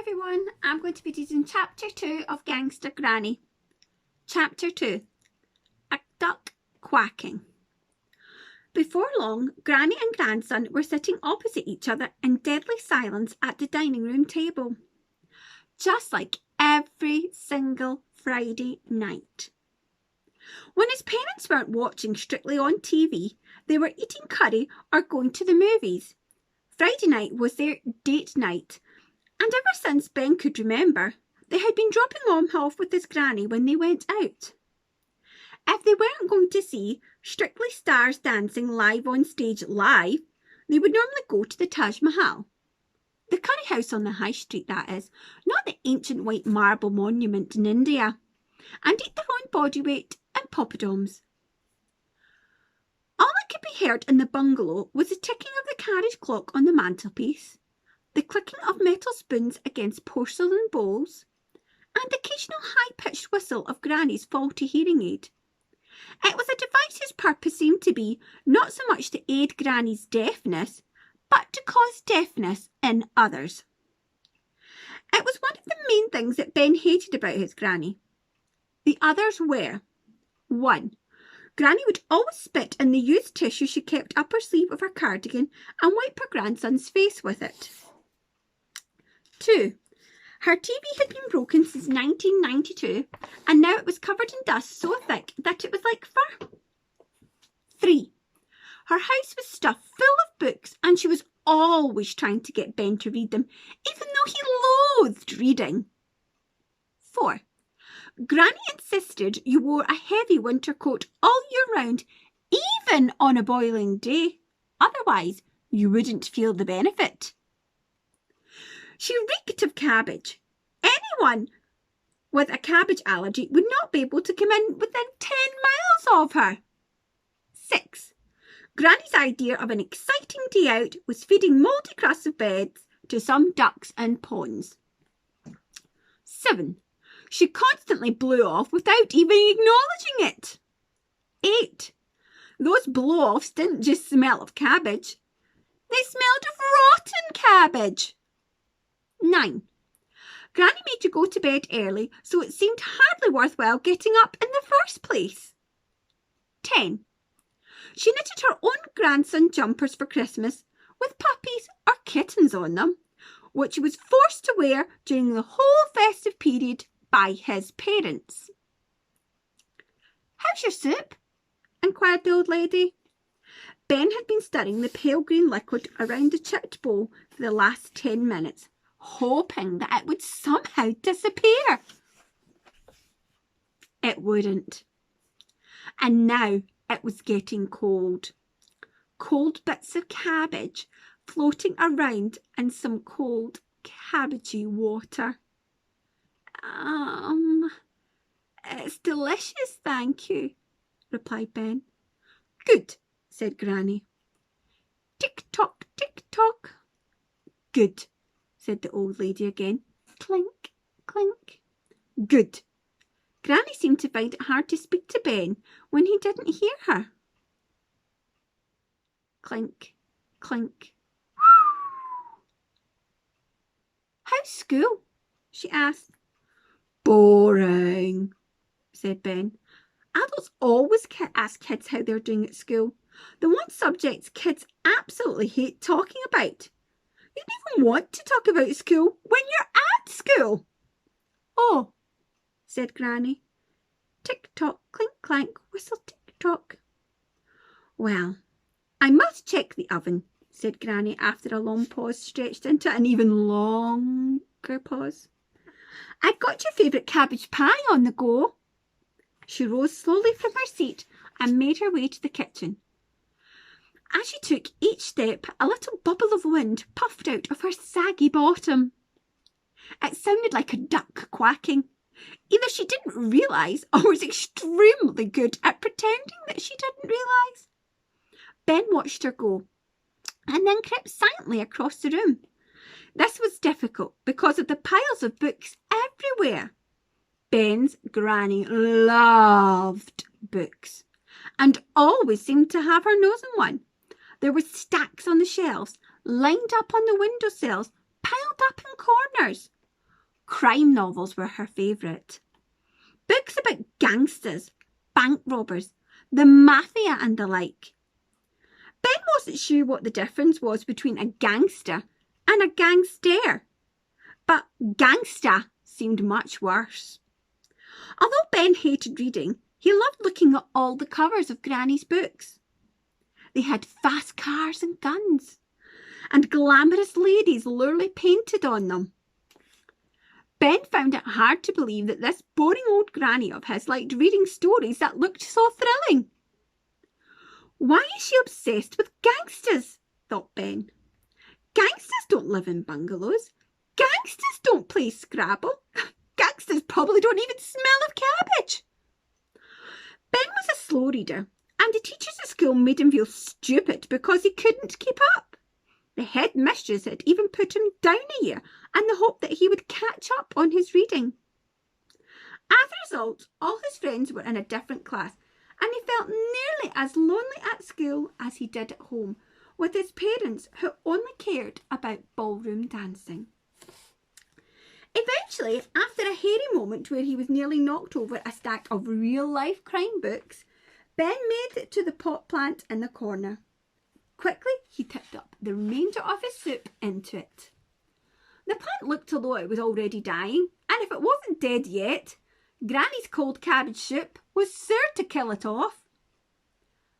everyone, I'm going to be reading Chapter 2 of Gangsta Granny. Chapter 2. A Duck Quacking. Before long, Granny and Grandson were sitting opposite each other in deadly silence at the dining room table. Just like every single Friday night. When his parents weren't watching Strictly on TV, they were eating curry or going to the movies. Friday night was their date night. And ever since Ben could remember, they had been dropping him off with his granny when they went out. If they weren't going to see Strictly Stars dancing live on stage live, they would normally go to the Taj Mahal. The curry house on the high street, that is, not the ancient white marble monument in India, and eat their own body weight in poppadoms. All that could be heard in the bungalow was the ticking of the carriage clock on the mantelpiece, the clicking of metal spoons against porcelain bowls, and the occasional high-pitched whistle of Granny's faulty hearing aid. It was a device whose purpose seemed to be not so much to aid Granny's deafness, but to cause deafness in others. It was one of the main things that Ben hated about his Granny. The others were: 1. Granny would always spit in the used tissue she kept up her sleeve of her cardigan and wipe her grandson's face with it. 2. Her TV had been broken since 1992 and now it was covered in dust so thick that it was like fur. 3. Her house was stuffed full of books and she was always trying to get Ben to read them, even though he loathed reading. 4. Granny insisted you wore a heavy winter coat all year round, even on a boiling day. Otherwise, you wouldn't feel the benefit. She reeked of cabbage. Anyone with a cabbage allergy would not be able to come in within 10 miles of her. 6. Granny's idea of an exciting day out was feeding mouldy crusts of beds to some ducks and ponds. 7. She constantly blew off without even acknowledging it. 8. Those blow-offs didn't just smell of cabbage. They smelled of rotten cabbage. 9. Granny made you go to bed early, so it seemed hardly worthwhile getting up in the first place. 10. She knitted her own grandson jumpers for Christmas, with puppies or kittens on them, which he was forced to wear during the whole festive period by his parents. "How's your soup?" inquired the old lady. Ben had been stirring the pale green liquid around the chipped bowl for the last 10 minutes, hoping that it would somehow disappear. It wouldn't. And now it was getting cold. Cold bits of cabbage floating around in some cold, cabbagey water. It's delicious, thank you," replied Ben. "Good," said Granny. "Tick-tock, tick-tock." "Good," said the old lady again. Clink, clink. "Good." Granny seemed to find it hard to speak to Ben when he didn't hear her. Clink, clink. "How's school?" she asked. "Boring," said Ben. Adults always ask kids how they're doing at school. The one subject kids absolutely hate talking about. You don't even want to talk about school when you're at school. "Oh," said Granny. Tick-tock, clink-clank, whistle tick-tock. "Well, I must check the oven," said Granny after a long pause stretched into an even longer pause. "I've got your favourite cabbage pie on the go." She rose slowly from her seat and made her way to the kitchen. As she took each step, a little bubble of wind puffed out of her saggy bottom. It sounded like a duck quacking. Either she didn't realise or was extremely good at pretending that she didn't realise. Ben watched her go and then crept silently across the room. This was difficult because of the piles of books everywhere. Ben's Granny loved books and always seemed to have her nose in one. There were stacks on the shelves, lined up on the windowsills, piled up in corners. Crime novels were her favourite. Books about gangsters, bank robbers, the mafia and the like. Ben wasn't sure what the difference was between a gangster and a gangster, but Gangsta seemed much worse. Although Ben hated reading, he loved looking at all the covers of Granny's books. They had fast cars and guns, and glamorous ladies lurely painted on them. Ben found it hard to believe that this boring old granny of his liked reading stories that looked so thrilling. Why is she obsessed with gangsters? Thought Ben. Gangsters don't live in bungalows. Gangsters don't play Scrabble. Gangsters probably don't even smell of cabbage. Ben was a slow reader, and the teachers at school made him feel stupid because he couldn't keep up. The head mistress had even put him down a year in the hope that he would catch up on his reading. As a result, all his friends were in a different class, and he felt nearly as lonely at school as he did at home, with his parents who only cared about ballroom dancing. Eventually, after a hairy moment where he was nearly knocked over a stack of real-life crime books, Ben made it to the pot plant in the corner. Quickly, he tipped up the remainder of his soup into it. The plant looked as though it was already dying, and if it wasn't dead yet, Granny's cold cabbage soup was sure to kill it off.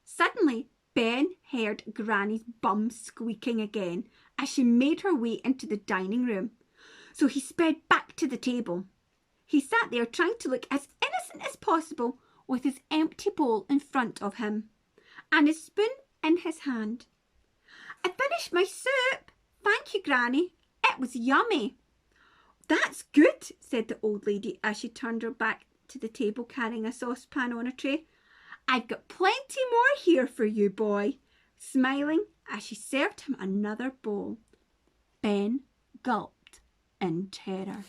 Suddenly, Ben heard Granny's bum squeaking again as she made her way into the dining room. So he sped back to the table. He sat there trying to look as innocent as possible with his empty bowl in front of him and his spoon in his hand. I finished my soup. Thank you, Granny. It was yummy. That's good, said the old lady as she turned her back to the table carrying a saucepan on a tray. I've got plenty more here for you, boy, smiling as she served him another bowl. Ben gulped in terror.